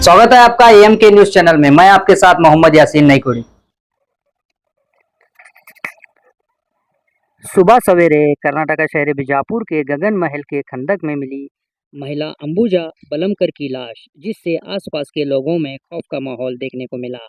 स्वागत है आपका एम के न्यूज चैनल में। मैं आपके साथ मोहम्मद यासीन नईकुड़ी। सुबह सवेरे कर्नाटक शहर बीजापुर के गगन महल के खंदक में मिली महिला अंबुजा बलमकर की लाश, जिससे आसपास के लोगों में खौफ का माहौल देखने को मिला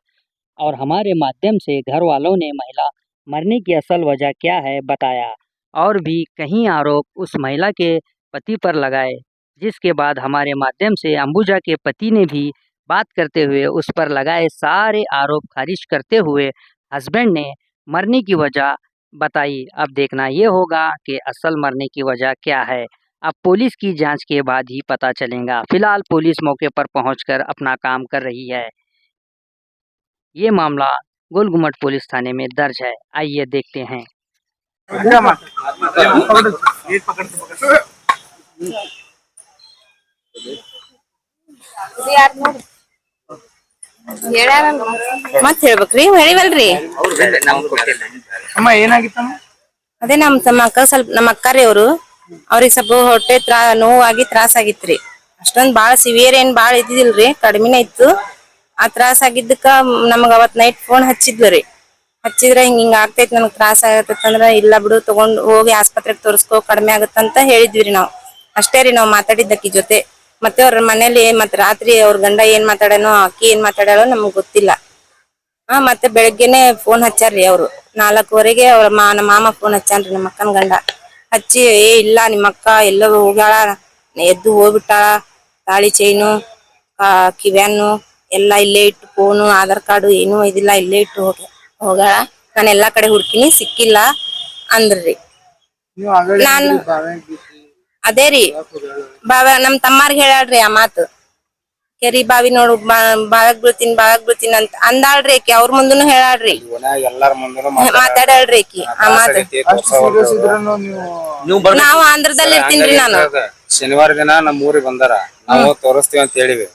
और हमारे माध्यम से घर वालों ने महिला मरने की असल वजह क्या है बताया और भी कई आरोप उस महिला के पति पर लगाए, जिसके बाद हमारे माध्यम से अंबुजा के पति ने भी बात करते हुए उस पर लगाए सारे आरोप खारिज करते हुए हस्बैंड ने मरने की वजह बताई। अब देखना ये होगा कि असल मरने की वजह क्या है। अब पुलिस की जांच के बाद ही पता चलेगा। फिलहाल पुलिस मौके पर पहुंचकर अपना काम कर रही है। ये मामला गुलगुमट पुलिस थाने में दर्ज है। आइए देखते हैं। ಮತ್ ಹೇಳ್ಬೇಕ್ರಿ ಹೇಳಿವಲ್ರಿ ಅಮ್ಮ ಏನಾಗಿತ್ತಮ್ಮ? ಅದೇ ನಮ್ಮ ಅಕ್ಕಾರಿ ಅವರು ಅವ್ರಿಗೆ ಸ್ವಲ್ಪ ಹೊಟ್ಟೆ ನೋವಾಗಿ ತ್ರಾಸ ಆಗಿತ್ರಿ. ಅಷ್ಟೊಂದ್ ಬಾಳ ಸಿವಿಯರ್ ಏನ್ ಬಾಳ ಇದ್ದಿದಿಲ್ರಿ, ಕಡಿಮೆನೇ ಇತ್ತು. ಆ ತ್ರಾಸ ಆಗಿದ್ದಕ್ಕ ನಮಗ ಅವತ್ ನೈಟ್ ಫೋನ್ ಹಚ್ಚಿದ್ರಿ. ಹಚ್ಚಿದ್ರ ಹಿಂಗ ಆಗ್ತೈತಿ, ನನಗ್ ತ್ರಾಸ ಆಗತ್ತಂದ್ರ ಇಲ್ಲ ಬಿಡು ತಗೊಂಡ್ ಹೋಗಿ ಆಸ್ಪತ್ರೆಗೆ ತೋರಿಸ್ಕೋ ಕಡಿಮೆ ಆಗತ್ತಂತ ಹೇಳಿದ್ವಿ ನಾವ್. ಅಷ್ಟೇ ರೀ ನಾವ್ ಮಾತಾಡಿದ್ದಕ್ಕಿ ಜೊತೆ. ಮತ್ತೆ ಅವ್ರ ಮನೇಲಿ ಮತ್ ರಾತ್ರಿ ಅವ್ರ ಗಂಡ ಏನ್ ಮಾತಾಡನೋ ಅಕ್ಕಿ ಏನ್ ಮಾತಾಡೋ ನಮಗ್ ಗೊತ್ತಿಲ್ಲ. ಮತ್ತೆ ಬೆಳಗ್ಗೆನೆ ಫೋನ್ ಹಚ್ಚಾರ್ರಿ ಅವ್ರು 4:00 ಅವ್ರ ನಮ್ಮ ಮಾಮ ಫೋನ್ ಹಚ್ಚಾನ್ರಿ ನಮ್ಮ ಅಕ್ಕನ ಗಂಡ. ಹಚ್ಚಿ ಇಲ್ಲ ನಿಮ್ಮ ಅಕ್ಕ ಎಲ್ಲೋ ಹೋಗ್ಯಾಳ, ಎದ್ದು ಹೋಗ್ಬಿಟ್ಟಾಳ, ತಾಳಿ ಚೈನು ಕಿವ್ಯಾನು ಎಲ್ಲಾ ಇಲ್ಲೇ ಇಟ್ಟು, ಫೋನು ಆಧಾರ್ ಕಾರ್ಡು ಏನು ಇದಿಲ್ಲ ಇಲ್ಲೇ ಇಟ್ಟು ಹೋಗ್ಯಾಳ, ನಾನು ಎಲ್ಲಾ ಕಡೆ ಹುಡ್ಕಿನಿ ಸಿಕ್ಕಿಲ್ಲ ಅಂದ್ರಿ. ನಾನು ಅದೇ ರೀ ನಮ್ ತಮ್ಮಾರ್ಗ್ ಹೇಳ್ಯಾಳ್ರಿ ಆ ಮಾತು. ಕೆರಿ ಬಾವಿ ನೋಡು ಬಾಳಗ್ ಬೀಳ್ತೀನಿ ಅಂತ ಅಂದಾಳ್ರಿ ಆಕಿ. ಅವ್ರ ಮುಂದನು ಹೇಳಾಳ್ರಿ, ಮಾತಾಡಲ್ರಿ ಆಕಿ ಆ ಮಾತು. ನಾವು ಆಂಧ್ರದಲ್ಲಿ ಇರ್ತೀನ್ರಿ ನಾನು. ಶನಿವಾರ ದಿನ ನಮ್ಮ ಊರಿಗೆ ಬಂದಾರ, ನಾವು ತೋರಿಸ್ತೀವಿ ಅಂತ ಹೇಳಿವಿ.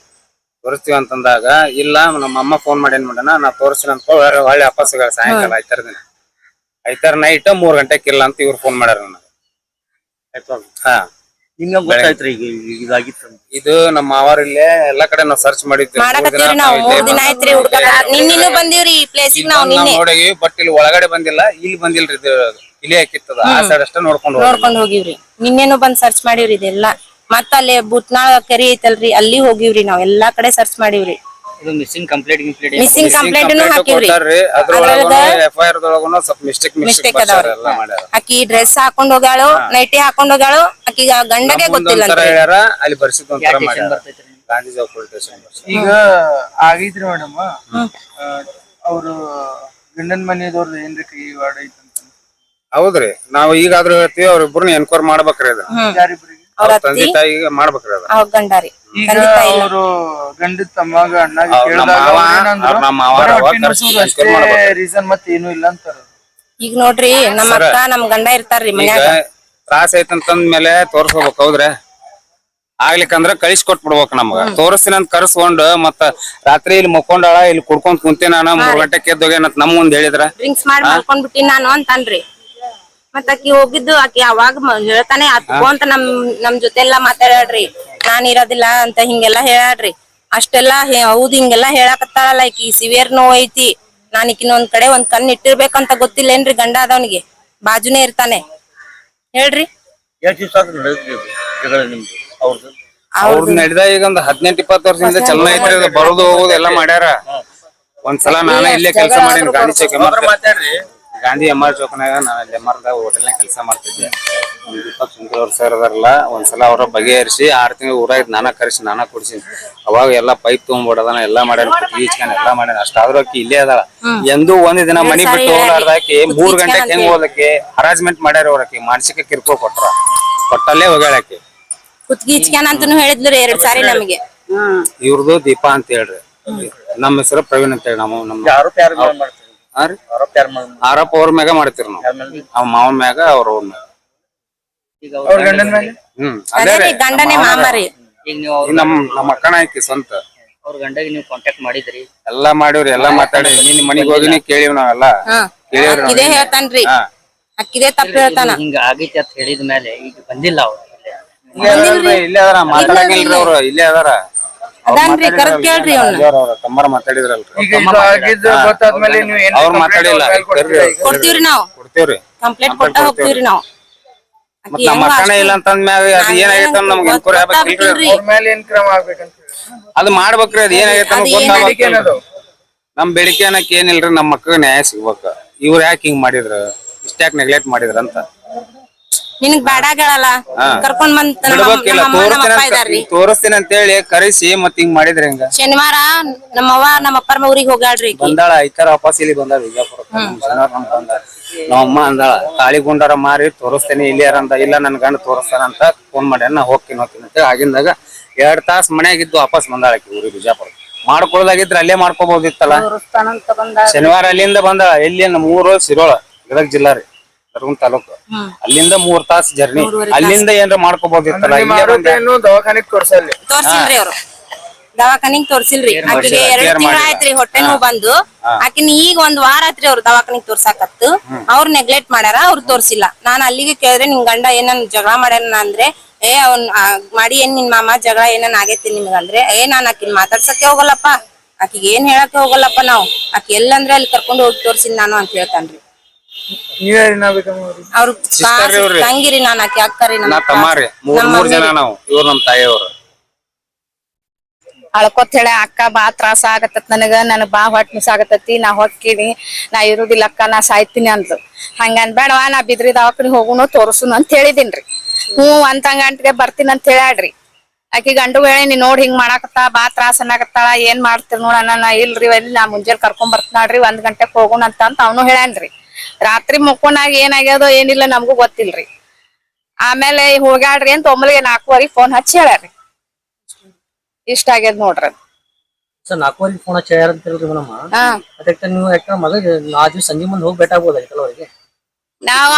ತೋರಿಸ್ತೀವಿ ಅಂತಂದಾಗ ಇಲ್ಲ ನಮ್ಮ ಅಮ್ಮ ಫೋನ್ ಮಾಡಿ ಏನ್ ಮಾಡ್ಯಾನ, ನಾ ತೋರಿಸ್ತೀನಿ ಅಂತ ಹೊಳ್ಳಿ ವಾಪಸ್ ಸಾಯಂಕಾಲ ಐತಾರ ದಿನ ಐತಾರ ನೈಟ್ 3 ಗಂಟೆಗೆ ಇಲ್ಲ ಅಂತ ಇವ್ರು ಫೋನ್ ಮಾಡ್ಯಾರ ನನಗೆ. ಹಾ ಹಿಂಗ ಗೊತ್ತಾಯ್ತ್ರಿ ಈಗ ಇದಾಗಿತ್ತು. ಇದು ನಮ್ಮ ಮಾವಾರ ಇಲ್ಲೇ ಎಲ್ಲಾ ಕಡೆ ನಾವು ಸರ್ಚ್ ಮಾಡಿದ್ವಿ. ನಾವು 3 ದಿನ ಆಯ್ತ್ರಿ ಹುಡುಕಾಟ. ನಿನ್ನಿನೂ ಬಂದಿವ್ರಿ ಈ ಪ್ಲೇಸಿಗೆ ನಾವು. ನಿನ್ನೆ ನೋಡಿವಿ, ಬಟ್ ಇಲ್ಲಿ ಒಳಗಡೆ ಬಂದಿಲ್ಲ, ಇಲ್ಲಿ ಬಂದಿಲ್ರಿ. ಇಲ್ಲಿ ಹಾಕಿತ್ತದ ಆ ಸೈಡ್ ಅಷ್ಟೇ ನೋಡ್ಕೊಂಡು ಹೋಗಿವ್ರಿ. ನಿನ್ನೆನು ಬಂದ್ ಸರ್ಚ್ ಮಾಡಿವ್ರಿ ಇದೆಲ್ಲ. ಮತ್ತ ಅಲ್ಲಿ ಬುತ್ನಾಳ ಕೆರಿ ಐತಲ್ರಿ, ಅಲ್ಲಿ ಹೋಗಿವ್ರಿ ನಾವ್. ಎಲ್ಲಾ ಕಡೆ ಸರ್ಚ್ ಮಾಡಿವ್ರಿ. ಮಿಸ್ಸಿಂಗ್ ಕಂಪ್ಲೇಂಟ್ ಹಾಕಿವ್ರಿ. FIR ದೊಳಗನು ಸ್ವಲ್ಪ ಮಿಸ್ಟೇಕ್ ಅದಾವ್ರಿ. ಆಕಿ ಡ್ರೆಸ್ ಹಾಕೊಂಡ್ ಹೋಗ್ಯಾಳು, ನೈಟಿ ಹಾಕೊಂಡ್ ಹೋಗ್ಯಾಳು, ಆಕಿ ಗಂಡಗೆ ಗೊತ್ತಿಲ್ಲ ಅಂತ ಅಲ್ಲಿ ಬರ್ಸಿದ್ ಒಂಥರ ಮಾಡ್ಯಾರ. ಗಾಂಧಿ ಚೌಕ್ ಪೊಲೀಸ್ ಸ್ಟೇಷನ್ ಈಗ ಆಗೈತ್ರಿ ಮೇಡಮ್, ಅವ್ರು ಗಂಡನ್ ಮನೆಯದವ್ರದ್ದು ಏನ್ರಿ ಕೈ ವಾಡ ಐತಂತ. ಹೌದ್ರಿ, ನಾವು ಈಗಾದ್ರೂ ಹೇಳ್ತೀವಿ ಅವ್ರಿಬ್ರು ಎನ್ಕ್ವೈರ್ ಮಾಡ್ಬೇಕ್ರಿ. ಅದು ತಂದೆ ತಾಯಿಗೆ ಮಾಡ್ಬೇಕ್ರಿ. ಅದು ಗಂಡಾರಿ ಈಗ ಅವರು ಗಂಡದ ತಮ್ಮಗ ಅಣ್ಣಾಗ ರೀಸನ್ ಮತ್ತೆ ಏನು ಇಲ್ಲ ಅಂತಾರ. ಈಗ ನೋಡ್ರಿ ನಮ್ಮ ಅಕ್ಕ ನಮ್ ಗಂಡ ಇರ್ತಾರ್ರಿ ಮನ್ಯಾಗ. ತ್ರಾಸ ಐತಂತಂದ್ಮೇಲೆ ತೋರ್ಸ್ಕೋಬೇಕು. ಹೌದ್ರಿ, ಆಗ್ಲಿಕ್ಕಂದ್ರ ಕಳಿಸ್ ಕೊಟ್ಬಿಡ್ಬೇಕು. ನಮ್ಗ ತೋರಿಸ್ತೀನಿ ಅಂತ ಕರ್ಸ್ಕೊಂಡು ಮತ್ತ ರಾತ್ರಿ ಇಲ್ಲಿ ಮಕ್ಕೊಂಡಾಳ, ಇಲ್ಲಿ ಕುಡ್ಕೊಂಡ್ ಕುಂತೀನಿ ನಾನು 3 ಗಂಟೆಗೆ ಎದ್ದೋಗೇನಂತ ನಮ್ ಮುಂದ್ ಹೇಳಿದ್ರ ಡ್ರಿಂಕ್ಸ್ ಮಾಡಿ ಮಲ್ಕೊಂಡ್ ಬಿಟ್ಟಿನಿ ನಾನು ಅಂತನ್ರಿ. ಮತ್ತ ಆಕಿ ಹೋಗಿದ್ದು ಆಕಿ ಅವಾಗ ಹೇಳ್ತಾನೆ ಅತ್ಕೋ ಅಂತ ನಮ್ ಜೊತೆ ಎಲ್ಲಾ ಮಾತಾಡ್ರಿ, ನಾನ್ ಇರೋದಿಲ್ಲ ಅಂತ ಹಿಂಗೆಲ್ಲಾ ಹೇಳ್ಯಾಡ್ರಿ. ಅಷ್ಟೆಲ್ಲಾ ಹೌದ್ ಹಿಂಗೆಲ್ಲಾ ಹೇಳಾಕತ್ತಾಳಲ್ಲ ಈಕಿ. ಸಿವಿಯರ್ ನೋವು ಐತಿ, ನಾನ್ ಈಕಿನ ಒಂದ್ ಕಡೆ ಒಂದ್ ಕಣ್ ಇಟ್ಟಿರ್ಬೇಕಂತ ಗೊತ್ತಿಲ್ಲೇನ್ರಿ ಗಂಡ ಅದವನಿಗೆ, ಬಾಜುನೇ ಇರ್ತಾನೆ ಹೇಳ್ರಿ. ಅವ್ರದ್ದು ನಡೆದ ಈಗ ಒಂದು 18-20 ವರ್ಷದಿಂದ ಚಲನ ಐತ್ರಿ. ಬರೋದು ಹೋಗೋದು ಎಲ್ಲಾ ಮಾಡ್ಯಾರ. ಒಂದ್ಸಲ ನಾನೇ ಇಲ್ಲೇ ಕೆಲಸ ಮಾಡೀನಿ, ಗಾಂಧಿ ಎಂ ಆರ್ ಚೌಕನಾಗ. ನಾನು ಅಲ್ಲಿ MRದ ಹೋಟೆಲ್ನಾಗ ಕೆಲಸ ಮಾಡ್ತಿದ್ದೆ. ದೀಪಕ್ ಶಂಕರ್ ಸರ್ ಅದಾರಲ್ಲ, ಒಂದ್ಸಲ ಅವ್ರ ಬಗೆಹರಿಸಿ 6 ತಿಂಗಳು ಊರಾಗ ನಾನಾ ಕರೆಸಿ ನಾನಾ ಕೊಡ್ಸಿನಿ. ಅವಾಗ ಎಲ್ಲಾ ಪೈಪ್ ತಗೊಂಡ್ಬಿಡೋದನ ಎಲ್ಲಾ ಮಾಡ್ಯಾರ, ಈಚ್ಕನ್ ಎಲ್ಲಾ ಮಾಡ್ಯಾರ. ಅಷ್ಟಾದ್ರೂ ಆಕಿ ಇಲ್ಲೇ ಅದಾಳ. ಎಂದೂ ಒಂದ್ ದಿನ ಮನಿ ಬಿಟ್ಟು ಹೋಗ್ಲಾರ್ದಾಕಿ 3 ಗಂಟೆಗೆ ಹೆಂಗ್ ಹೋದಕ್ಕೆ ಹರಾಜ್ಮೆಂಟ್ ಮಾಡ್ಯಾರ. ಅವ್ರಕಿ ಮಾನಸಿಕ ಕಿರುಕುಳ ಕೊಟ್ಟಲ್ಲೇ ಹೋಗ್ಯಾಳಕಿ. ಕುತ್ಗೀಚ್ಕ್ಯಾನ ಅಂತಾನು ಹೇಳಿದ್ರಿ 2 ಸಾರಿ ನಮಗೆ. ಇವ್ರದ್ದು ದೀಪಾ ಅಂತ ಹೇಳ್ರಿ, ನಮ್ಮ ಹೆಸರು ಪ್ರವೀಣ್ ಅಂತ ಹೇಳಿ. ನಮ್ಮ ಆರೋಪ ಅವ್ರ ಮ್ಯಾಗ ಮಾಡ್ತೀರಿ ನಾವು. ಅವ್ ಮಾವನ್ ಮ್ಯಾಗ ಅವ್ರ ಮ್ಯಾಗ. ಗಂಡನೇ ಮಾಮಾರಿ. ನಮ್ಮ ಅಕ್ಕನ ಆಕಿ ಸ್ವಂತ. ಅವ್ರ ಗಂಡಗೆ ನೀವು ಕಾಂಟ್ಯಾಕ್ಟ್ ಮಾಡಿದ್ರಿ? ಎಲ್ಲಾ ಮಾಡಿವ್ರಿ, ಎಲ್ಲಾ ಮಾತಾಡಿ. ನಿನ್ ಮನಿಗ್ ಹೋಗಿನಿ ಕೇಳಿವ್ ನಾವೆಲ್ಲ. ಇದೇ ಹೇಳ್ತಾನ್ರಿ, ಅಕ್ಕಿದೇ ತಪ್ಪು ಹೇಳ್ತಾನ. ಹಿಂಗ ಆಗೈತಿ ಅಂತ ಹೇಳಿದ ಮೇಲೆ ಈಗ ಬಂದಿಲ್ಲ ಅವ್ರು. ಇಲ್ಲೇ ಅದಾರ, ಮಾತಾಡಂಗಿಲ್ರಿ ಅವ್ರು. ಇಲ್ಲೇ ಅದಾರ, ಅದಾನ್ರಿ ಕರೆದ್ ಕೇಳ್ರಿ ಅವ್ನ ತಮ್ಮರ ಮಾತಾಡಿದ್ರಲ್ರಿ ಈಗ ಇದು ಆಗಿದ್ದು ಗೊತ್ತಾದ್ಮೇಲೆ ನೀವು ಏನ್ ಅವ್ರು ಮಾತಾಡಿಲ್ಲ ಕೊಡ್ತೀವ್ರಿ ನಾವ್ ಕೊಡ್ತೇವ್ರಿ ಕಂಪ್ಲೇಂಟ್ ಕೊಟ್ಟ ಹೋಗ್ತೀವ್ರಿ ನಾವ್ ಮತ್ ನಮ್ಮ ಅಕ್ಕನೇ ಇಲ್ಲ ಅಂತಂದ್ಮ್ಯಾಗ ಅದ್ ಏನಾಗೈತ ನಮ್ಗೆ ಎನ್ಕ್ವೈರಿ ಆಗ್ಬೇಕಿಲ್ರಿ ಅವ್ರ ಮೇಲೆ ಏನ್ ಕ್ರಮ ಆಗ್ಬೇಕಂತ ಹೇಳಿ ಅದ್ ಮಾಡ್ಬೇಕ್ರಿ ಅದ್ ಏನಾಗೈತ ಗೊತ್ತಾಗ್ಬೇಕು. ನಮ್ ಬೇಡಿಕೆ ಅನ್ನಕ್ ಏನಿಲ್ರಿ, ನಮ್ ಮಕ್ಕಳಿಗೆ ನ್ಯಾಯ ಸಿಗ್ಬೇಕ. ಇವ್ರ ಯಾಕೆ ಹಿಂಗ್ ಮಾಡಿದ್ರ, ಇಷ್ಟ್ಯಾಕ್ ನೆಗ್ಲೆಕ್ಟ್ ಮಾಡಿದ್ರ ಅಂತ ನಿನಗ್ ಬೇಡಾಗಳಲ್ಲ ಕರ್ಕೊಂಡ್ ಬಂದ್ ಬಿಡ್ಬೇಕಿಲ್ಲ. ತೋರಿಸ್ತೀನಿ ಅಂತ ಹೇಳಿ ಕರೆಸಿ ಮತ್ ಹಿಂಗ್ ಮಾಡಿದ್ರ ಹೆಂಗ? ಶನಿವಾರ ನಮ್ಮವ್ವ ನಮ್ಮ ಅಪ್ಪರ ಊರಿಗೆ ಹೋಗಾಳ್ರಿ ಬಂದಾಳ ಐತಾರ ವಾಪಸ್ ಇಲ್ಲಿ ಬಂದಾಳ ವಿಜಯಪುರ. ನಮ್ಮಮ್ಮ ಅಂದಾಳ ತಾಳಿ ಗುಂಡಾರ ಮಾರಿ ತೋರಿಸ್ತೇನೆ ಇಲ್ಲಿ ಅಂತ. ಇಲ್ಲ ನನ್ ಗಂಡ ತೋರಿಸ್ತಾನ ಅಂತ ಫೋನ್ ಮಾಡ್ಯಾನ, ನಾ ಹೋಗ್ತೀನಿ ಅಂತ ಆಗಿಂದಾಗ 2 ತಾಸ್ ಮನ್ಯಾಗಿದ್ದು ವಾಪಸ್ ಬಂದಾಳಕಿ ಊರಿಗೆ ವಿಜಯಪುರ. ಮಾಡ್ಕೊಳ್ದಾಗಿದ್ರೆ ಅಲ್ಲೇ ಮಾಡ್ಕೋಬಹುದಿತ್ತಲ್ಲ. ಶನಿವಾರ ಅಲ್ಲಿಂದ ಬಂದಾಳ. ಎಲ್ಲಿ ನಮ್ಮ ಊರು ಸಿರೋಳ, ಗದಗ ಜಿಲ್ಲಾ ರೀ, ಗದಗ ತಾಲೂಕು. ಅಲ್ಲಿಂದ 3 ತಾಸ್ ಜರ್ನಿ. ಅಲ್ಲಿಂದ ಏನ್ರ ಮಾಡ್ಕೋಬಹುದಿತ್ತಲ್ಲ. ದವಾಖಾನೆಗೆ ತೋರ್ಸಿಲ್ರಿ ಅವ್ರು, ದವಾಖಾನಿಗ್ ತೋರ್ಸಿಲ್ರಿ. ಆಕಿಗೆ 2 ತಿಂಗಳ ಆಯ್ತ್ರಿ ಹೊಟ್ಟೆ ನೋವು ಬಂದು. ಆಕಿನ ಈಗ 1 ವಾರ ಆತ್ರಿ ಅವ್ರು ದವಾಖಾನಿಗ್ ತೋರ್ಸಾಕತ್ತು. ಅವ್ರು ನೆಗ್ಲೆಕ್ಟ್ ಮಾಡ್ಯಾರ, ಅವ್ರು ತೋರ್ಸಿಲ್ಲ. ನಾನ್ ಅಲ್ಲಿಗೆ ಕೇಳಿದ್ರೆ ನಿಮ್ ಗಂಡ ಏನನ್ ಜಗಳ ಮಾಡ್ಯಾನ ಅಂದ್ರೆ, ಅವ್ನ್ ಮಾಡಿ ಏನ್ ನಿನ್ ಮಾಮ ಜಗಳ ಏನನ್ ಆಗೈತಿ ನಿಮ್ಗಂದ್ರೆ, ನಾನ್ ಆಕಿನ್ ಮಾತಾಡ್ಸಕ್ಕೆ ಹೋಗಲ್ಲಪ್ಪ, ಆಕಿಗೆ ಏನ್ ಹೇಳಕ್ಕೆ ಹೋಗಲ್ಲಪ್ಪ ನಾವು, ಆಕಿ ಎಲ್ಲಂದ್ರೆ ಅಲ್ಲಿ ಕರ್ಕೊಂಡು ಹೋಗಿ ತೋರ್ಸಿನ್ ನಾನು ಅಂತ ಹೇಳ್ತಾನ್ರಿ. ಅವ್ರ ತಂಗಿರಿ, ನಾನ್ ಆಕಿ ಅಕ್ಕರಿ, ನಾ ತಮ್ಮಾರಿ, 3 ಜನ ನಾವು. ಇವ್ರು ನಮ್ ತಾಯಿಯವ್ರು. ಅಳ್ಕೊತ್ ಹೇಳ ಅಕ್ಕ ಬಾ ತ್ರಾಸ ಆಗತ್ತ ನನಗ್ ಬಾ ಹೊಟ್ಟೆ ಮಿಸಾಗತ್ತತಿ, ನಾ ಹೊಕ್ಕಿನಿ, ನಾ ಇರುದಿಲ್ಲ ಅಕ್ಕ, ನಾ ಸಾಯ್ತೀನಿ ಅಂದ್ಲು. ಹಂಗ ಅನ್ಬೇಡವಾ, ನಾ ಬಿದ್ರಿ ದವಾಖಾನಿ ಹೋಗುನು ತೋರ್ಸುನು ಅಂತ ಹೇಳಿದಿನ್ರಿ. ಅಂತ ಗಂಟೆಗೆ ಬರ್ತೀನಿ ಅಂತ ಹೇಳ್ಯಾಡ್ರಿ. ಆಕಿ ಗಂಡು ಹೇಳಿ ನೀ ನೋಡ್ ಹಿಂಗ್ ಮಾಡಾಕತ್ತ, ಬಾ ತ್ರಾಸ ಅನ್ನಕತ್ತಾಳ, ಏನ್ ಮಾಡ್ತೀರಿ ನೋಡಣ. ಇಲ್ರಿ ಎಲ್ಲಿ ನಾ ಮುಂಜಾನೆ ಕರ್ಕೊಂಡ್ ಬರ್ತೀನಾಳ್ರಿ, 1 ಗಂಟೆಗೆ ಹೋಗುಣ ಅಂತ ಅವನು ಹೇಳ್ಯಾನ್ರಿ. ರಾತ್ರಿ ಮುಕ್ಕೋನಾಗ ಏನಾಗ್ಯದೋ ಏನಿಲ್ಲ ನಮ್ಗೂ ಗೊತ್ತಿಲ್ರಿ. ಆಮೇಲೆ ಹೋಗ್ಯಾಡ್ರಿ ಅಂತ ಒಮ್ಮಲಿಗೆ 4:15 ಫೋನ್ ಹಚ್ಚಿ ಹೇಳ್ಯಾರಿ, ಇಷ್ಟ ಆಗ್ಯದ ನೋಡ್ರಿ. ಸರ್ 4 ಫೋನ್ ಹಚ್ಚಿ ಹೇಳ್ಯಾರ ಅಂತ ಹೇಳಿದ್ರಿ ಮೇಡಮ್. ಅದಕ್ಕೆ ನೀವು ಯಾಕಂದ್ರೆ ಮಗ ಆ ಸಂಜೆ ಮುಂದೆ ಹೋಗಿ ಭೇಟಾಗ್ಬೋದಾಗಿತ್ತಲ್ಲ ಅವ್ರಿಗೆ. ನಾವ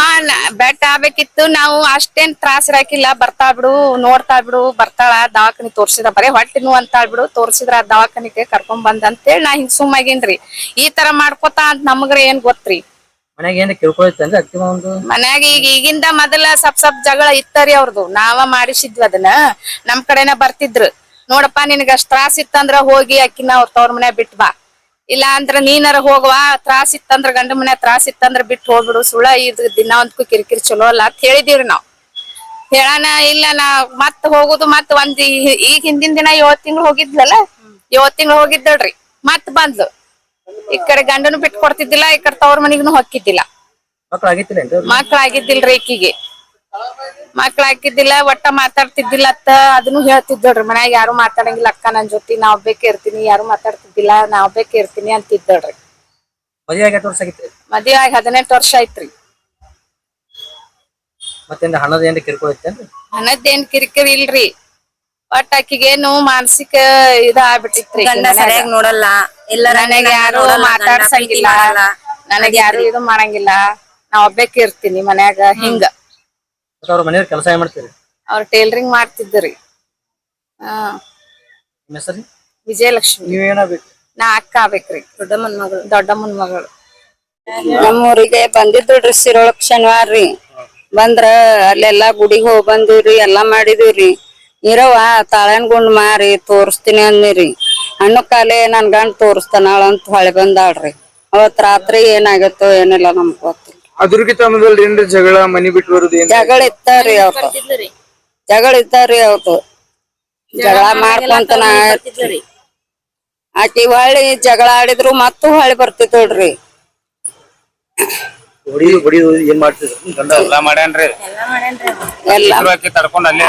ಬೆಟ್ ಆಗ್ಬೇಕಿತ್ತು. ನಾವು ಅಷ್ಟೇನ್ ತ್ರಾಸ ಇರಾಕಿಲ್ಲ, ಬರ್ತಾ ಬಿಡು ನೋಡ್ತಾ ಬಿಡು, ಬರ್ತಾಳ ದವಾಖಾನಿ ತೋರ್ಸಿದ್ರ, ಬರೇ ಹೊಟ್ಟೆ ನೋವು ಅಂತಾಳ್ ಬಿಡು, ತೋರ್ಸಿದ್ರ ದವಾಖಾನಿಗೆ ಕರ್ಕೊಂಡ್ ಬಂದ ಅಂತೇಳಿ ನಾ ಹಿಂಗ್ ಸುಮ್ಮಾಗಿನ್ರಿ. ಈ ತರ ಮಾಡ್ಕೊತಾ ಅಂತ ನಮಗ್ರ ಏನ್ ಗೊತ್ತ್ರಿ. ಮನ್ಯಾಗ ಏನ್ ಕೇಳ್ಕೊಳತ್ತೇನ್ರಿ ಅತ್ತಿ ಮಾವಂದು? ಮನ್ಯಾಗ ಈಗಿಂದ ಮೊದಲ ಸಪ್ ಜಗಳ ಇತ್ತರಿ ಅವ್ರದು. ನಾವ ಮಾಡಿಸಿದ್ವಿ ಅದನ್ನ. ನಮ್ ಕಡೆನ ಬರ್ತಿದ್ರು, ನೋಡಪ್ಪಾ ನಿನಗ ಅಷ್ಟ್ ತ್ರಾಸ ಇತ್ತಂದ್ರ ಹೋಗಿ ಅಕ್ಕಿನ ಅವ್ರ ತವ್ರ ಮನ್ಯಾಗ ಬಿಟ್ ಬಾ, ಇಲ್ಲ ಅಂದ್ರ ನೀನಾರ ಹೋಗವಾ, ತ್ರಾಸ ಇತ್ತಂದ್ರ ಗಂಡ ಮನ್ಯಾಗ ತ್ರಾಸ ಇತ್ತಂದ್ರ ಬಿಟ್ಟು ಹೋಗ್ಬಿಡು, ಸುಳ ಇದ್ ದಿನ ಒಂದ್ಕು ಕಿರಿಕಿರಿ ಚಲೋ ಅಲ್ಲ ಅಂತ ಹೇಳಿದಿವ್ರಿ ನಾವ್. ಹೇಳಾನ ಇಲ್ಲ, ನಾ ಮತ್ ಹೋಗುದು ಮತ್ ಈಗ ಹಿಂದಿನ ದಿನ 7 ತಿಂಗಳು ಹೋಗಿದ್ಲಲ್ಲ, 7 ತಿಂಗಳು ಹೋಗಿದ್ದಳ್ರಿ. ಮತ್ ಬಂದ್ಲು. ಈ ಕಡೆ ಗಂಡನು ಬಿಟ್ಟು ಕೊಡ್ತಿದ್ದಿಲ್ಲ, ಈ ಕಡೆ ತವ್ರ ಮನಿಗೂ ಹೊಕ್ಕಿದ್ದಿಲ್ಲ. ಮಕ್ಳ ಆಗಿದ್ದಿಲ್ರಿ ಈಕಿಗೆ, ಮಕ್ಳ ಹಾಕಿದ್ದಿಲ್ಲ, ಒಟ್ಟ ಮಾತಾಡ್ತಿದ್ದಿಲ್ಲ ಅತ್ತ ಅದನ್ನು ಹೇಳ್ತಿದ್ದಳ್ರಿ. ಮನ್ಯಾಗ ಯಾರು ಮಾತಾಡಂಗಿಲ್ಲ ಅಕ್ಕ ನನ್ ಜೊತೆ, ನಾ ಒಬ್ಬೇಕೆ ಇರ್ತೀನಿ, ಯಾರು ಮಾತಾಡ್ತಿದ್ದಿಲ್ಲ, ನಾ ಒಬ್ಬೇಕೆ ಇರ್ತೀನಿ ಅಂತಿದ್ದಳ್ರಿ. ಮದ್ವೆ ಆಗಿ 8 ವರ್ಷ ಆಗಿತ್ರಿ? ಮದ್ವೆ ಆಗಿ 18 ವರ್ಷ ಆಯ್ತ್ರಿ. ಮತ್ತೆ ಹಣದ ಏನ್ ಕಿರ್ಕೊಳ ಐತೇನ್ರಿ? ಹಣದ್ದೇನ್ ಕಿರಿಕಿರಿ ಇಲ್ರಿ, ಒಟ್ಟ ಆಕಿಗೇನು ಮಾನಸಿಕ ಆಗ್ಬಿಟ್ಟಿತ್ರಿ. ಗಂಡ ಸರಿಯಾಗಿ ನೋಡಲ್ಲ, ನನಗೆ ಯಾರು ಮಾತಾಡ್ಸಂಗಿಲ್ಲ, ನನಗೆ ಯಾರು ಇದು ಮಾಡಂಗಿಲ್ಲ, ನಾ ಒಬ್ಬೇಕೆ ಇರ್ತೀನಿ ಮನ್ಯಾಗ ಹಿಂಗ. ಅವ್ರ ಮನೆಯವ್ರ ಕೆಲಸ ಏನ್ ಮಾಡ್ತೀರಿ? ಅವ್ರ ಟೇಲರಿಂಗ್ ಮಾಡ್ತಿದ್ರಿ. ವಿಜಯಲಕ್ಷ್ಮಿ. ನೀವೇನಾಗ್ಬೇಕು? ನಾ ಅಕ್ಕ ಆಗ್ಬೇಕ್ರಿ, ದೊಡ್ಡಮ್ಮನ್ ಮಗಳು. ನಮ್ಮೂರಿಗೆ ಬಂದಿದ್ರಿ ಸಿರೋಳಕ್ ಶನಿವಾರ ರೀ. ಬಂದ್ರ ಅಲ್ಲೆಲ್ಲಾ ಗುಡಿಗೆ ಹೋಗಿ ಬಂದಿವ್ರಿ, ಎಲ್ಲಾ ಮಾಡಿದಿವ್ರಿ. ಇರವ ತಾಳನ್ ಗುಂಡ್ ಮಾರಿ ತೋರಿಸ್ತೀನಿ ಅಂದಿರಿ. ಹಣ್ಣು ಕಾಲೆ ನನ್ ಗಂಡ ತೋರಿಸ್ತಾನಾಳ ಅಂತ ಹೊಳೆ ಬಂದಾಳ್ರಿ. ಅವತ್ ರಾತ್ರಿ ಏನಾಗತ್ತೋ ಏನಿಲ್ಲ ನಮ್ಗ್ ಗೊತ್ತಿಲ್ಲ. ಅದ್ರಗಿಂತ ಮೊದಲು ಏನ್ರಿ ಜಗಳ, ಮನಿ ಬಿಟ್ಟು ಬರುದು? ಜಗಳ ಇತ್ತಾರಿ ಅವ್ರು, ಜಗಳ ಇದ್ದಾರಿ ಅವ್ರು. ಜಗಳ ಮಾಡ್ಕೊಂತನ ಆಕಿ ಹೊಳ್ಳಿ ಜಗಳ ಆಡಿದ್ರು ಮತ್ತು ಹೊಳ್ಳಿ ಬರ್ತಿದ್ಳ್ರಿ. ಏನ್ ಮಾಡ್ತಿದ್ರು? ಎಲ್ಲಾ ಮಾಡ್ಯಾನ್ರಿ.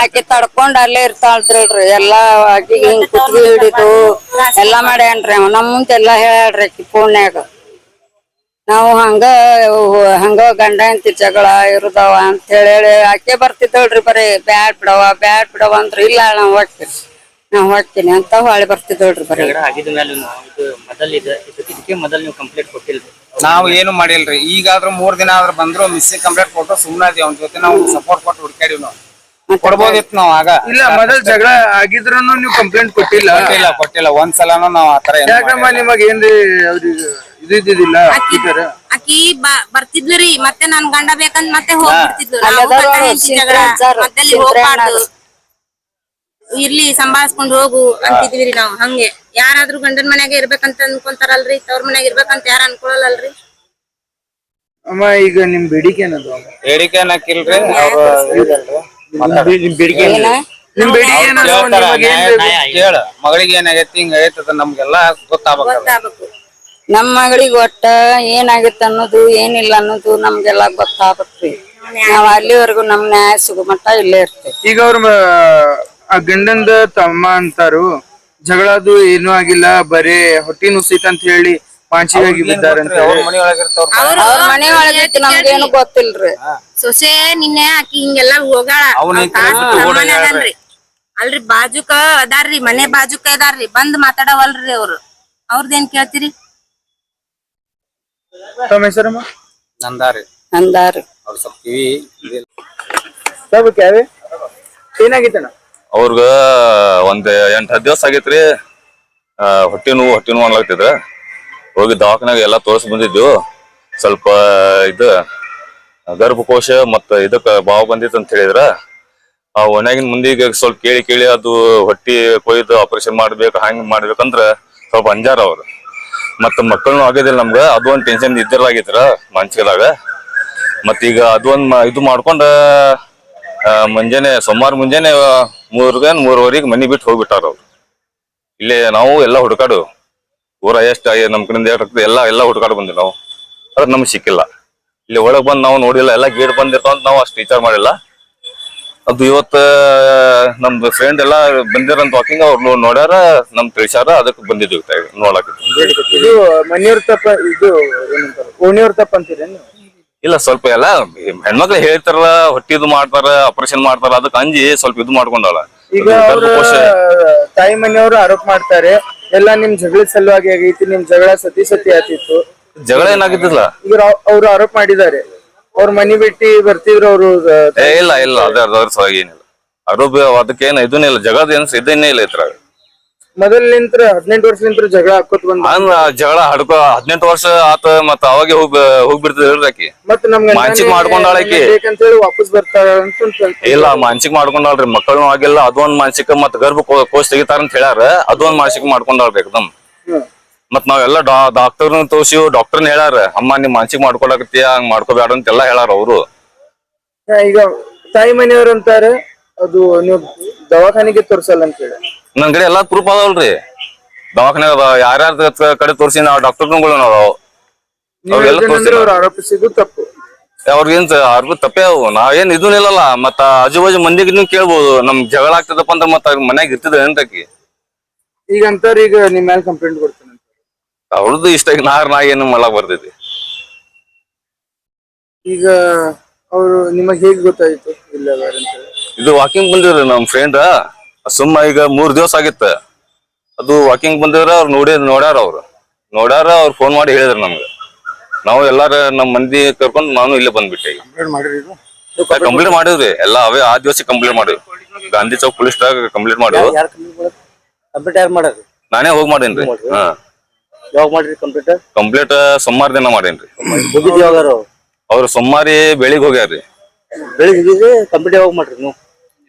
ಆಕಿ ತಡ್ಕೊಂಡ್ ಅಲ್ಲೇ ಇರ್ತಾಳ್ರಿ. ಎಲ್ಲಾ ಆಕಿಗೆ ಹಿಂಗ್ ಕುತ್ತಿಗೆ ಹಿಡಿದು ಎಲ್ಲಾ ಮಾಡ್ಯಾನ್ರಿ. ನಮ್ ಮುಂದೆ ಎಲ್ಲಾ ಹೇಳ್ಯಾಳ್ರಿ ಆಕಿ ಫೋನ್ಯಾಗ. ನಾವು ಹಂಗ ಗಂಡ ಹೆಂಡ್ತಿ ಜಗಳ ಇರುದವ ಅಂತ ಹೇಳಿ ಆಕೆ ಬರ್ತಿದ್ದಳ್ರಿ. ಬರೀ ಬ್ಯಾಡ್ ಬಿಡವ ಅಂದ್ರ ಇಲ್ಲ ನಾವ್ ಹೋಗ್ತೀನಿ ಅಂತ ಹೊಳ್ಳಿ ಬರ್ತಿದ್ದಳ್ರಿ. ಬರೀ ನಾವ್ ಏನು ಮಾಡಿಲ್ರಿ. ಈಗಾದ್ರೂ 3 ದಿನ ಆದ್ರೂ ಬಂದ್ರು ಮಿಸ್ಸಿಂಗ್ ಕಂಪ್ಲೇಂಟ್ ಕೊಟ್ಟು ಸುಮ್ಮನೆ ಅದೀವಿ. ಅವ್ನ ಜೊತೆ ನಾವು ಸಪೋರ್ಟ್ ಕೊಟ್ಟು ಹುಡುಕಾಡಿವಿ. ನಾವು ಕೊಡ್ಬೋದಿತ್ತು ನಾವ್ ಆಗ. ಇಲ್ಲ, ಮೊದಲ್ ಜಗಳ ಆಗಿದ್ರೂನು ನೀವು ಕಂಪ್ಲೇಂಟ್ ಕೊಟ್ಟಿಲ್ಲ ಒಂದ್ಸಲಾನು ನಾವ್ ಆತರ. ಯಾಕಮ್ಮ ನಿಮಗ್ ಏನ್ರಿ ಅವ್ರಿಗೆ ಇದಿದ್ದಿಲ್ಲ? ಆಕಿ ಬರ್ತಿದ್ಲ್ರಿ, ಮತ್ತೆ ನನ್ ಗಂಡ ಬೇಕಂತ ಮತ್ತೆ ಹೋಗ್ಬಿಡ್ತಿದ್ಲು. ಇರ್ಲಿ ಸಂಭಾಳಿಸ್ಕೊಂಡ್ ಹೋಗು ಅಂತಿದ್ವಿ ನಾವ್. ಹಂಗೆ ಯಾರಾದ್ರೂ ಗಂಡನ ಮನ್ಯಾಗ ಇರ್ಬೇಕಂತ ಅನ್ಕೊಂತಾರಲ್ರಿ, ತವ್ರ ಮನ್ಯಾಗ ಇರ್ಬೇಕಂತ ಯಾರ ಅನ್ಕೊಳಲ್ರಿ. ಅಮ್ಮ ಈಗ ನಿಮ್ ಬೇಡಿಕೆ ಏನದು? ಬೇಡಿಕೆ ಏನಾಕಿಲ್ರಿ ಅವ್ರು ನಿಮ್ ಬೇಡಿಕೆ ನಿಮ್ ಬೇಡಿಕೆ ಏನದು? ನಿಮಗೆ ಏನ್ ಬೇಕು? ಕೇಳ ಮಗಳಿಗೆ ಏನಾಗೈತಿ ಹಿಂಗ ಆಗೈತದ ನಮ್ಗೆಲ್ಲ ಗೊತ್ತಾಗ್ಬೇಕಲ್ಲ. ಗೊತ್ತಾಗ್ಬೇಕು. ನಮ್ ಮಗಳಿಗೆ ಒಟ್ಟ ಏನಾಗಿತ್ತ ಅನ್ನೋದು ಏನಿಲ್ಲ ಅನ್ನೋದು ನಮ್ಗೆಲ್ಲಾ ಗೊತ್ತಾಗ್ಬೇಕ್ರಿ. ನಾವ್ ಅಲ್ಲಿವರೆಗೂ ನಮ್ ನ್ಯಾಯ ಸಿಗೋ ಮಟ್ಟ ಇಲ್ಲೇ ಇರ್ತೇವೆ. ಈಗ ಅವ್ರ ಆ ಗಂಡಂದ ತಮ್ಮ ಅಂತಾರು ಜಗಳದು ಏನೂ ಆಗಿಲ್ಲ, ಬರೇ ಹೊಟ್ಟಿ ನುಸೈತ್ ಅಂತ ಹೇಳಿ ಮಾನಸಿಕವಾಗಿ ಬಿದ್ದಾರಂತ. ಅವ್ರ ಮನಿ ಒಳಗಿರ್ತಾವ್ರ ಅವ್ರ ಮನೆ ಒಳಗಿತ್ತು ನಮ್ಗೇನು ಗೊತ್ತಿಲ್ರಿ. ಸೊಸೆ ನಿನ್ನೆ ಆಕಿ ಹಿಂಗೆಲ್ಲಾ ಹೋಗಾಳ. ಅಲ್ರಿ ಬಾಜುಕ ಅದಾರ್ರಿ, ಮನೆ ಬಾಜುಕ ಅದಾರ್ರಿ, ಬಂದ್ ಮಾತಾಡವಲ್ರಿ ಅವ್ರು. ಅವ್ರದೇನ್ ಕೇಳ್ತೀರಿ? ತಮ್ಮ ಹೆಸರಮ್ಮ? ನಂದಾರಿ ಅಂದಾರಿ. ಅವ್ರ ಸ್ವಲ್ಪ ಕಿವಿ सब क्या है ಏನಾಗಿತ್ತಣ್ಣ? ಅವ್ರಗ ಒಂದ್ 8-10 ದಿವಸ ಆಗೈತ್ರಿ. ಹೊಟ್ಟೆ ನೋವು ಅನ್ಲಾಗ್ತಿದ್ರ. ಹೋಗಿ ದವಾಖಾನ್ಯಾಗ ಎಲ್ಲಾ ತೋರ್ಸ್ ಬಂದಿದ್ವು. ಸ್ವಲ್ಪ ಇದು ಗರ್ಭಕೋಶ ಮತ್ತ ಇದಕ್ಕ ಬಾವು ಬಂದಿತ್ತು ಅಂತ ಹೇಳಿದ್ರ. ಆ ಒಣಗಿನ ಮುಂದಿಗೆ ಸ್ವಲ್ಪ ಕೇಳಿ ಅದು ಹೊಟ್ಟಿ ಕೊಯ್ದು ಆಪರೇಷನ್ ಮಾಡ್ಬೇಕು ಹಂಗ ಮಾಡ್ಬೇಕಂದ್ರ ಸ್ವಲ್ಪ ಅಂಜಾರ ಅವ್ರು. ಮತ್ತ ಮಕ್ಕಳನ್ನು ಆಗೋದಿಲ್ಲ ನಮ್ಗ. ಅದು ಒಂದ್ ಟೆನ್ಷನ್ ಇದ್ದಿರ್ಲಾಗಿದ್ರ ಮನ್ಸಿಗೆದಾಗ. ಮತ್ತೀಗ ಅದೊಂದ್ ಇದು ಮಾಡ್ಕೊಂಡ ಮುಂಜಾನೆ ಸೋಮವಾರ ಮುಂಜಾನೆ 3:30 ಮನಿ ಬಿಟ್ಟು ಹೋಗ್ಬಿಟ್ಟಾರ ಅವ್ರು. ಇಲ್ಲೇ ನಾವು ಎಲ್ಲಾ ಹುಡುಕಾಡು ಊರ ಎಷ್ಟ ನಮ್ ಕಡೆಯಿಂದ ಎಲ್ಲಾ ಹುಡುಕಾಡು ಬಂದ್ವಿ ನಾವು. ಅದ್ರ ನಮ್ಗೆ ಸಿಕ್ಕಿಲ್ಲ. ಇಲ್ಲಿ ಒಳಗ್ ಬಂದ್ ನಾವು ನೋಡಿಲ್ಲ, ಎಲ್ಲಾ ಗೇಟ್ ಬಂದಿರ್ತಾವ ಅಂತ ನಾವು ಅಷ್ಟು ವಿಚಾರ ಮಾಡಿಲ್ಲ. ಅದು ಇವತ್ತ ನಮ್ದು ಫ್ರೆಂಡ್ ಎಲ್ಲಾ ಬಂದಿರಂತ ವಾಕಿಂಗ್ ಅವ್ರು ನೋಡ್ಯಾರ, ನಮ್ ತಿಳಿಸ್ಯಾರ, ಅದಕ್ಕೆ ಬಂದಿದ್ವಿ ನೋಡಕ್. ಇದು ಮನೆಯವ್ರ ತಪ್ಪ, ಇದು ಏನಂತಾರ ಓಣಿಯವ್ರ ತಪ್ಪ ಅಂತೀರೇನು? ಇಲ್ಲ, ಸ್ವಲ್ಪ ಎಲ್ಲ ಹೆಣ್ಮಕ್ಳು ಹೇಳ್ತಾರಲ್ಲ ಹೊಟ್ಟಿದು ಮಾಡ್ತಾರ ಆಪರೇಷನ್ ಮಾಡ್ತಾರ, ಅದಕ್ಕೆ ಅಂಜಿ ಸ್ವಲ್ಪ ಇದು ಮಾಡ್ಕೊಂಡಾಳ. ಈಗ ಅವ್ರ ತಾಯಿ ಮನೆಯವರು ಆರೋಪ ಮಾಡ್ತಾರೆ ಎಲ್ಲಾ ನಿಮ್ ಜಗಳದ ಸಲುವಾಗಿ ಆಗೈತಿ, ನಿಮ್ ಜಗಳ ಸತಿ ಆತಿತ್ತು. ಜಗಳ ಏನಾಗಿದ್ದಿಲ್ಲ. ಈಗ ಅವ್ರು ಆರೋಪ ಮಾಡಿದ್ದಾರೆ ಅವ್ರ ಮನಿ ಬಿಟ್ಟಿ ಬರ್ತಿದ್ರು ಅವ್ರು. ಇಲ್ಲ ಅದ್ರ ಸಲುವಾಗಿ ಏನಿಲ್ಲ ಆರೋಪ, ಅದಕ್ಕೇನ ಇದನ್ನೇ ಇಲ್ಲ, ಜಗಳದ ಏನ್ ಇದನ್ನೇ ಇಲ್ಲ ಇದ್ರಾಗ. ಮೊದಲಿಂತ್ರ 18 ವರ್ಷಲಿಂತ್ರ ಜಗಳ ಹಾಕೋತ್ ಬಂದ. ಜಗಳ ಹಡ್ಕೊ 18 ವರ್ಷ ಆತ, ಮತ್ತ ಅವಾಗೆ ಹೋಗ್ಬಿಡ್ತದ ಹೇಳ್ರಾಕಿ. ಮತ್ ನಮ್ಗೆ ಮಾನಸಿಕ ಮಾಡ್ಕೊಂಡಾಳಕಿ ಬೇಕಂತೇಳಿ ವಾಪಸ್ ಬರ್ತಾಳ ಅಂತ. ಇಲ್ಲ, ಮಾನಸಿಕ ಮಾಡ್ಕೊಂಡಾಳ್ರಿ. ಮಕ್ಕಳು ಆಗಿಲ್ಲ, ಅದೊಂದ್ ಮಾನಸಿಕ. ಮತ್ ಗರ್ಭ ಕೋಶ ತೆಗಿತಾರ ಅಂತ ಹೇಳ್ಯಾರ, ಅದೊಂದ್ ಮಾನಸಿಕ ಮಾಡ್ಕೊಂಡಾಳ್ರಿ ಏಕದಮ್. ಮತ್ ನಾವೆಲ್ಲ ಡಾಕ್ಟರ್ನ ತೋರ್ಸಿವ್, ಡಾಕ್ಟರ್ನ ಹೇಳ್ಯಾರ ಅಮ್ಮ ನೀವ್ ಮಾನಸಿಕ ಮಾಡ್ಕೊಳಕತ್ತೀಯ, ಹಂಗ್ ಮಾಡ್ಕೋಬೇಡ ಅಂತೆಲ್ಲಾ ಹೇಳ್ಯಾರ ಅವ್ರು. ಈಗ ತಾಯಿ ಮನೆಯವ್ರ ಅಂತಾರೆ ಅದು ನೀವು ದವಾಖಾನಿಗೆ ತೋರ್ಸಲ್ಲ ಅಂತ ಹೇಳಿ. ನನ್ ಕಡೆ ಎಲ್ಲಾ ಪ್ರೂಫ್ ಅದಾವಲ್ರಿ. ದವಾಖಾನ್ಯಾಗ ಯಾರ್ಯಾರ ಕಡೆ ತೋರ್ಸಿ ನಾವು ಡಾಕ್ಟರ್ಗಳು ಅದಾವ. ಅವ್ರು ಆರೋಪಿಸಿದ್ದು ತಪ್ಪು. ಅವ್ರಿಗೇನ್ ತಪ್ಪೇ ಅವು. ನಾವೇನ್ ಇದನ್ ಇಲ್ಲಲ್ಲ. ಮತ್ತ ಆಜು ಬಾಜು ಮಂದಿಗೆ ಕೇಳ್ಬೋದು, ನಮ್ ಜಗಳ ಆಗ್ತದಪ್ಪ ಅಂದ್ರ ಮತ್ತ ಮನ್ಯಾಗ ಇರ್ತದ ಏನ್ರಿ. ಈಗ ಅಂತಾರ ಈಗ ನಿಮ್ ಮೇಲೆ ಕಂಪ್ಲೇಂಟ್ ಕೊಡ್ತಾನೆ ಅವ್ರದ್ದು ಇಷ್ಟ. ನಾ ಏನು ಮಾಡಕ್ ಬರ್ತೈತಿ. ಈಗ ಅವ್ರು ನಿಮಗ್ ಹೇಗ್ ಗೊತ್ತಾಯ್ತು ಇಲ್ಲ ಅಂತ? ಇದು ವಾಕಿಂಗ್ ಬಂದಿವ್ರಿ ನಮ್ ಫ್ರೆಂಡ್. ಸುಮ್ಮ ಈಗ 3 ದಿವಸ ಆಗಿತ್ತ. ಅದು ವಾಕಿಂಗ್ ಬಂದಿದ್ರ ಅವ್ರು ನೋಡ್ಯಾರ ಅವ್ರು ಫೋನ್ ಮಾಡಿ ಹೇಳಿದ್ರು ನಮ್ಗೆ. ನಾವು ಎಲ್ಲಾರ ನಮ್ ಮಂದಿ ಕರ್ಕೊಂಡ್ ನಾನು ಇಲ್ಲೇ ಬಂದ್ಬಿಟ್ಟೆ. ಕಂಪ್ಲೇಂಟ್ ಮಾಡಿದ್ರಿ ಎಲ್ಲಾ. ಅವೇ ಆ ದಿವಸ ಕಂಪ್ಲೇಂಟ್ ಮಾಡಿದ್ವಿ. ಗಾಂಧಿ ಚೌಕ್ ಪೊಲೀಸ್ ಕಂಪ್ಲೇಂಟ್ ಮಾಡಿದ್ವಿ. ನಾನೇ ಹೋಗಿ ಮಾಡೇನ್ರಿ. ಕಂಪ್ಲೇಂಟ್ ಸೋಮವಾರ ದಿನ ಮಾಡೇನ್ರಿ. ಅವ್ರು ಸೋಮವಾರಿ ಬೆಳಿಗ್ಗೆ ಹೋಗ್ಯಾರ್ರಿ.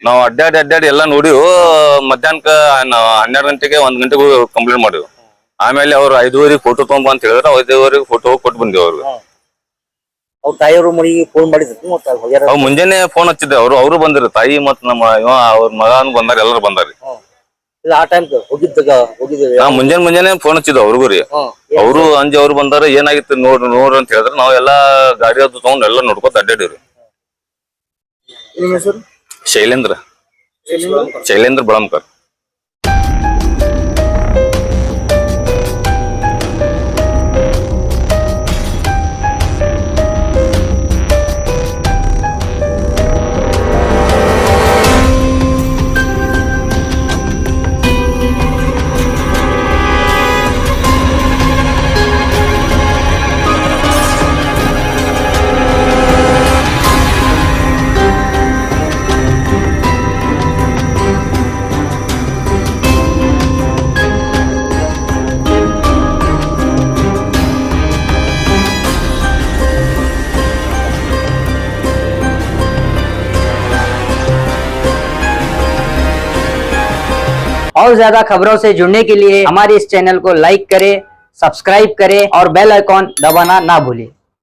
ನಾವ್ ಅಡ್ಡಾಡಿ ಎಲ್ಲಾ ನೋಡಿವು. ಮಧ್ಯಾಹ್ನಕ್ಕ 12 ಗಂಟೆಗೆ 1 ಗಂಟೆಗೆ ಕಂಪ್ಲೇಂಟ್ ಮಾಡಿವು. ಆಮೇಲೆ ಅವ್ರು 5:30 ಫೋಟೋ ತಗೊಂಬ ಅಂತ ಹೇಳಿದ್ರ 5:30 ಫೋಟೋ ಕೊಟ್ಟು ಬಂದಿವ್ ಅವ್ರಿಗೆ. ಅವ್ರ ತಾಯಿಯವರು ಮನೆಗೆ ಫೋನ್ ಮಾಡಿದ್ರು. ಮುಂಜಾನೆ ಫೋನ್ ಹಚ್ಚಿದ್ದೆ. ಅವರು ಬಂದಿರು. ತಾಯಿ ಮತ್ ನಮ್ಮ ಅವ್ರ ಮಗನ್ ಬಂದಾರ, ಎಲ್ಲರೂ ಬಂದಾರಿ. ಆ ಟೈಮ್ ಹೋಗಿದ್ದ ಮುಂಜಾನೆ ಫೋನ್ ಹಚ್ಚಿದ್ದ ಅವ್ರಿಗೂ ರೀ. ಅವರು ಅಂಜಿ ಅವ್ರು ಬಂದಾರ, ಏನಾಗಿತ್ತು ನೋಡ್ರಿ ಅಂತ ಹೇಳಿದ್ರ ನಾವ್ ಎಲ್ಲಾ ಗಾಡಿ ಅದು ತಗೊಂಡ್ ಎಲ್ಲಾ ನೋಡ್ಕೊತ ಅಡ್ಡಾಡಿವ್ರಿ. ಶೈಲೇಂದ್ರ ಬಳಂಕರ್. और ज्यादा खबरों से जुड़ने के लिए हमारे इस चैनल को लाइक करें, सब्सक्राइब करें और बेल आइकॉन दबाना ना भूलें।